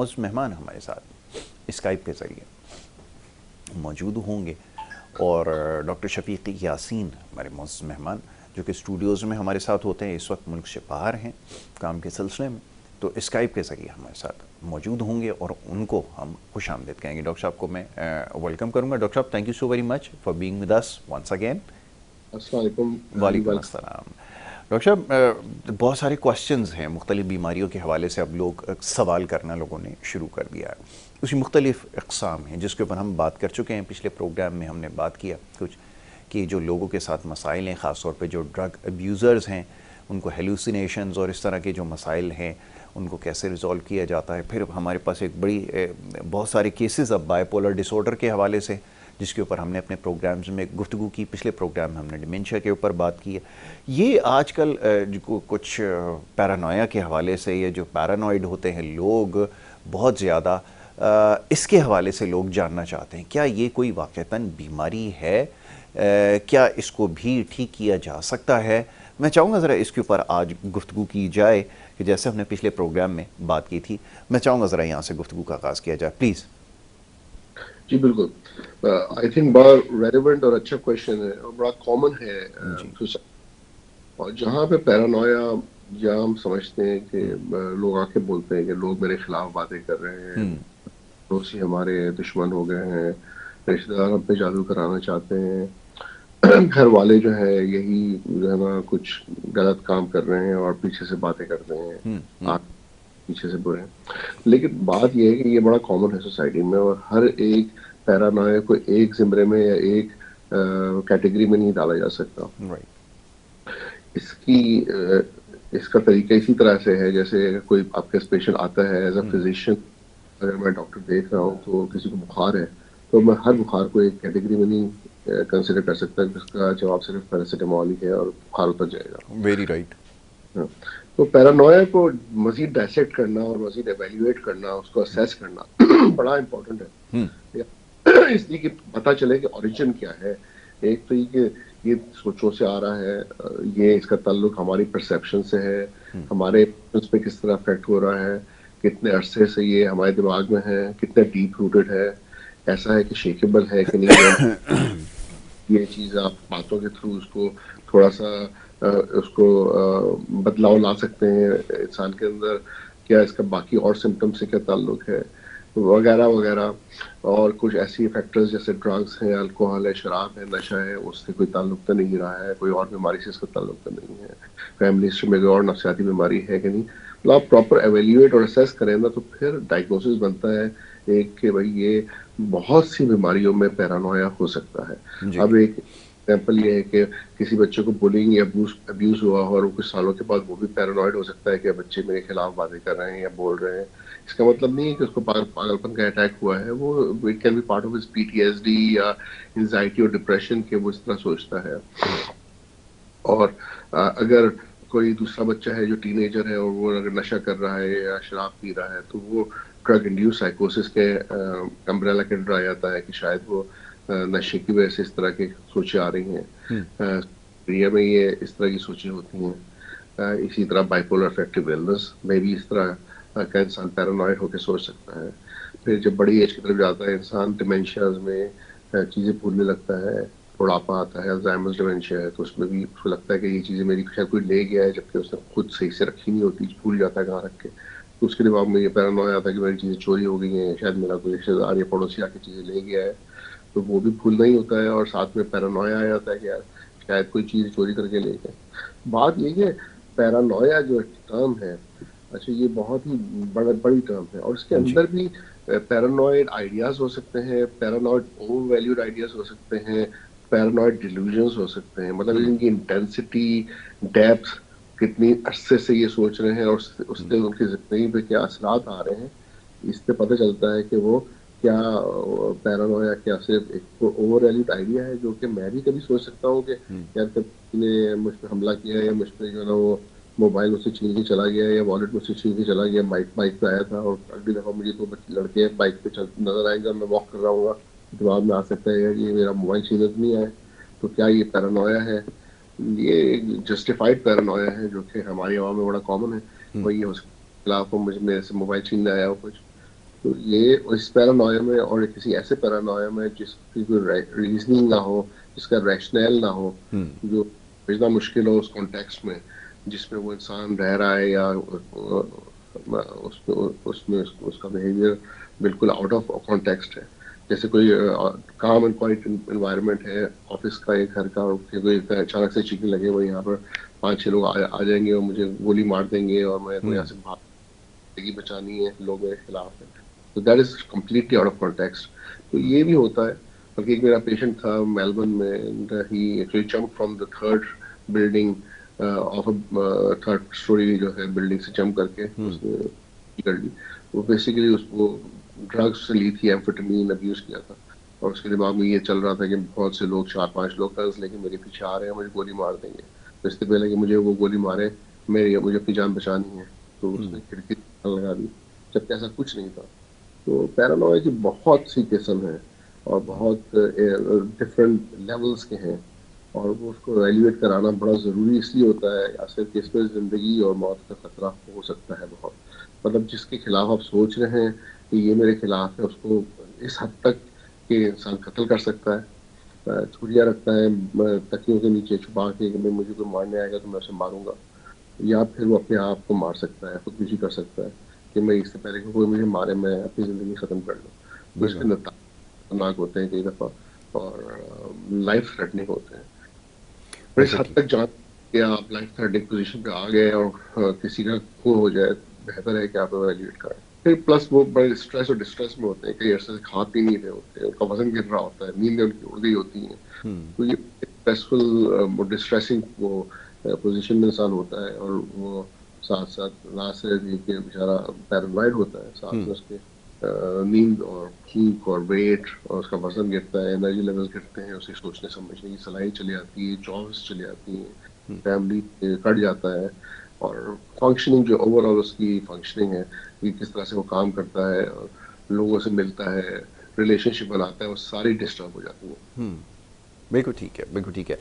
मौजूद मेहमान हमारे साथ स्काइप के ज़रिए मौजूद होंगे, और डॉक्टर शफीक यासीन हमारे मौजूद मेहमान जो कि स्टूडियोज़ में हमारे साथ होते हैं, इस वक्त मुल्क से बाहर हैं काम के सिलसिले में, तो स्काइप के ज़रिए हमारे साथ मौजूद होंगे और उनको हम खुश आमदीद कहेंगे। डॉक्टर साहब को मैं वेलकम करूँगा। डॉक्टर साहब, thank you so very much for being with us once again. अस्सलाम वालेकुम। वालेकुम अस्सलाम। डॉक्टर साहब, बहुत सारे क्वेश्चंस हैं मुख्तलिफ़ बीमारियों के हवाले से, अब लोग सवाल करना लोगों ने शुरू कर दिया है। उसकी मुख्तलिफ़ अक़साम हैं जिसके ऊपर हम बात कर चुके हैं। पिछले प्रोग्राम में हमने बात किया कुछ कि जो लोगों के साथ मसाइल हैं, ख़ास तौर पे जो ड्रग अब्यूज़र्स हैं, उनको हेलुसिनेशंस और इस तरह के जो मसाइल हैं उनको कैसे रिज़ॉल्व किया जाता है। फिर हमारे पास एक बहुत सारे केसेस अब बाइपोलर डिसऑर्डर के हवाले से, जिसके ऊपर हमने अपने प्रोग्राम्स में गुफ्तगू की। पिछले प्रोग्राम में हमने डिमेंशिया के ऊपर बात की है। ये आजकल कुछ पैरानोया के हवाले से, ये जो पैरानॉइड होते हैं लोग बहुत ज़्यादा, इसके हवाले से लोग जानना चाहते हैं क्या ये कोई वाक़तन बीमारी है, क्या इसको भी ठीक किया जा सकता है। मैं चाहूँगा ज़रा इसके ऊपर आज गुफ्तगू की जाए कि जैसे हमने पिछले प्रोग्राम में बात की थी। मैं चाहूँगा ज़रा यहाँ से गुफ्तगू का आगाज़ किया जाए, प्लीज़। जी बिल्कुल। आई थिंक बड़ा रेलेवेंट और अच्छा क्वेश्चन है और बड़ा कॉमन है। जी। और जहाँ पे पैरानोया, या हम समझते हैं कि लोग आके बोलते हैं कि लोग मेरे खिलाफ बातें कर रहे हैं, पड़ोसी हमारे दुश्मन हो गए हैं, रिश्तेदार हम पे जादू कराना चाहते हैं, घर वाले जो है यही जो है ना कुछ गलत काम कर रहे हैं और पीछे से बातें करते हैं, आप पीछे से बुरे हैं। लेकिन बात यह है कि ये बड़ा कॉमन है सोसाइटी में, और हर एक पैरानोया को एक ज़िम्रे में या एक कैटेगरी में नहीं डाला जा सकता। इसकी इसका तरीका इसी तरह से है जैसे कोई आपके पेशेंट आता है, एज अ फिजिशियन अगर मैं डॉक्टर देख रहा हूँ तो किसी को बुखार है, तो मैं हर बुखार को एक कैटेगरी में नहीं कंसिडर कर सकता जिसका जवाब सिर्फ पैरासिटामोल ही है और बुखार उतर जाएगा। Very right. तो पैरानोया को मजीद डायसेक्ट करना और मजीद एवेल्युएट करना, उसको असेस करना बड़ा इंपॉर्टेंट है, इसलिए कि पता चले कि ओरिजिन क्या है। एक तो ये कि ये सोचों से आ रहा है, ये इसका ताल्लुक हमारी परसेप्शन से है, हमारे इमोशंस पे किस तरह अफेक्ट हो रहा है, कितने अरसे से ये हमारे दिमाग में है, कितने डीप रूटेड है, ऐसा है कि शेकेबल है कि नहीं है। ये चीज़ आप बातों के थ्रू उसको थोड़ा सा उसको बदलाव ला सकते हैं इंसान के अंदर, क्या इसका बाकी और सिम्टम से क्या ताल्लुक है, वगैरह वगैरह। और कुछ ऐसी फैक्टर्स जैसे ड्रग्स हैं, अल्कोहल है, शराब है, नशा है, उससे कोई ताल्लुक तो नहीं रहा है, कोई और बीमारी से इसका ताल्लुक तो नहीं है, फैमिली हिस्ट्री में कोई और नफसियाती बीमारी है कि नहीं। मतलब आप प्रॉपर एवेल्युएट और असेस करें ना, तो फिर डायग्नोसिस बनता है एक कि भाई ये बहुत सी बीमारियों में पैरानोया हो सकता है। अब एक एग्जाम्पल ये है कि किसी बच्चे को बुलिंग या अब्यूज हुआ और कुछ सालों के बाद वो भी पैरानॉइड हो सकता है कि बच्चे मेरे खिलाफ बातें कर रहे हैं या बोल रहे हैं। इसका मतलब नहीं है कि उसको पागलपन का अटैक हुआ है, वो it can be part of his PTSD या एंजाइटी और डिप्रेशन के वो इस तरह सोचता है। और अगर कोई दूसरा बच्चा है जो टीनेजर है और वो अगर नशा कर रहा है या शराब पी रहा है, तो वो ड्रग इंड्यूस साइकोसिस के अम्ब्रेला के अंडर आ जाता है कि शायद वो नशे की वजह से इस तरह की सोचें आ रही हैं। दुनिया में ये इस तरह की सोचें होती हैं। इसी तरह बाइपोलर अफेक्टिव इलनेस में भी इस तरह का इंसान पैरानॉइड होकर सोच सकता है। फिर जब बड़ी एज की तरफ जाता है इंसान, डिमेंशियाज में चीज़ें भूलने लगता है, बुढ़ापा आता है, अल्जाइमर्स डिमेंशिया है, तो उसमें भी उसको लगता है कि ये चीज़ें मेरी शायद कोई ले गया है, जबकि उसने खुद सही से रखी नहीं होती, भूल जाता है कहाँ रख के। तो उसके दिमाग में ये पैरानॉया आता है कि मेरी चीज़ें चोरी हो गई हैं, शायद मेरा कोई रिश्तेदार या पड़ोसी आके चीज़ें ले गया है, तो वो भी भूलना ही होता है और साथ में पैरानॉया आ जाता है कि यार शायद कोई चीज़ चोरी करके ले गए। बात ये है पैरानॉया जो टर्म है, अच्छा ये बहुत ही बड़ी टर्म है और इसके अंदर भी पैरानॉइड आइडियाज हो सकते हैं, पैरानॉइड ओवर वैल्यूड आइडियाज हो सकते हैं, पैरानॉइड डिल्यूजन्स हो सकते हैं। मतलब इनकी इंटेंसिटी, डेप्थ, कितनी अरसे से ये सोच रहे हैं और उससे उनकी जिंदगी पे क्या असरात आ रहे हैं, इससे पता चलता है कि वो क्या पैरानोया क्या सिर्फ एक ओवर वैल्यूड आइडिया है जो कि मैं भी कभी सोच सकता हूँ कि यार कभी ने मुझ पर हमला किया या मुझ पर जो है ना वो मोबाइल मुझसे छीन के चला गया या वॉलेट मुझसे छीन के चला गया, बाइक पे आया था और अगली दफ़ा मुझे तो लड़के बाइक पे चल नजर आएंगे, मैं वॉक कर रहा हूँ, दिमाग में आ सकता है कि ये मेरा मोबाइल छीन तो नहीं आए। तो क्या ये पैरानोया है? ये जस्टिफाइड पैरानोया है जो कि हमारी आवाम में बड़ा कॉमन है। वही हो सकता है मुझे मेरे से मोबाइल छीनने आया हो कुछ, तो ये इस पैरानोया में और किसी ऐसे पैरानोया में जिसकी कोई रीजनिंग ना हो, जिसका रैशनल ना हो, जो समझना मुश्किल हो उस कॉन्टेक्स्ट में जिसमें वो इंसान रह रहा है, या उसमें उसका बिहेवियर बिल्कुल आउट ऑफ कॉन्टेक्स्ट है। जैसे कोई काम एंड क्वाइट एनवायरनमेंट है ऑफिस का या घर का, और फिर कोई अचानक से चीखने लगे, वो यहाँ पर 5-6 लोग आ जाएंगे और मुझे गोली मार देंगे और मेरे को यहाँ से जिंदगी बचानी है, लोग मेरे खिलाफ है, तो that is completely out of context. तो ये भी होता है। बल्कि एक मेरा पेशेंट था मेलबर्न में, and he actually jump from the third building of third story जो है बिल्डिंग से जंप करके उसने कर ली। वो बेसिकली उसको ड्रग्स से ली थी, एम्फेटामीन अब्यूज किया था, और उसके दिमाग में ये चल रहा था कि बहुत से लोग, 4-5 लोग कर्ज लेके मेरे पीछे आ रहे हैं, मुझे गोली मार देंगे, तो इससे पहले कि मुझे वो गोली मारे मुझे अपनी जान बचानी है। तो उसने खिड़की लगा दी, जबकि ऐसा कुछ नहीं था। तो पैरानोया की बहुत सी किस्म है और बहुत डिफरेंट लेवल्स के हैं, और वो उसको एवेल्युएट कराना बड़ा ज़रूरी इसलिए होता है या सिर्फ कि इसमें ज़िंदगी और मौत का खतरा हो सकता है बहुत। मतलब जिसके खिलाफ आप सोच रहे हैं कि ये मेरे खिलाफ है, उसको इस हद तक कि इंसान कत्ल कर सकता है, छुरियाँ रखता है तकियों के नीचे छुपा के कि मैं, मुझे कोई मारने आएगा तो मैं उसे मारूंगा, या फिर वो अपने आप को मार सकता है, खुदकुशी कर सकता है कि मैं इससे पहले कि कोई मुझे मारे मैं अपनी ज़िंदगी ख़त्म कर लूँ। तो इसके बिल्कुल। नतीजे खतरनाक होते हैं कई दफ़ा, और लाइफ थ्रेटनिंग होते हैं। और इस बिल्कुल हद ठीक। तक जान के आप लाइफ थ्रेटनिंग पोजीशन पे आ गए और किसी का खून हो जाए, बेहतर है कि आप एवेल्युएट करें। फिर प्लस वो बड़े स्ट्रेस और डिस्ट्रेस में होते हैं, कई अरसे से खा पी नहीं रहे होते, उनका वजन गिर रहा होता है, नींदें उनकी उड़ गई होती हैं। तो ये स्ट्रेसफुल डिस्ट्रेसिंग वो पोजीशन में इंसान होता है, और वो साथ साथ ना सिर्फ ये कि बेचारा पैरानॉइड होता है, साथ में उसके नींद और भूख और वेट और उसका वजन गिरता है, एनर्जी लेवल्स गिरते हैं, उसकी सोचने समझने की सलाहियत चली जाती है, जॉब्स चली जाती हैं, फैमिली कट जाता है, और फंक्शनिंग जो ओवरऑल उसकी फंक्शनिंग है कि किस तरह से वो काम करता है और लोगों से मिलता है, रिलेशनशिप बनाता है, वो सारी डिस्टर्ब हो जाती है। बिल्कुल ठीक है, बिल्कुल ठीक है।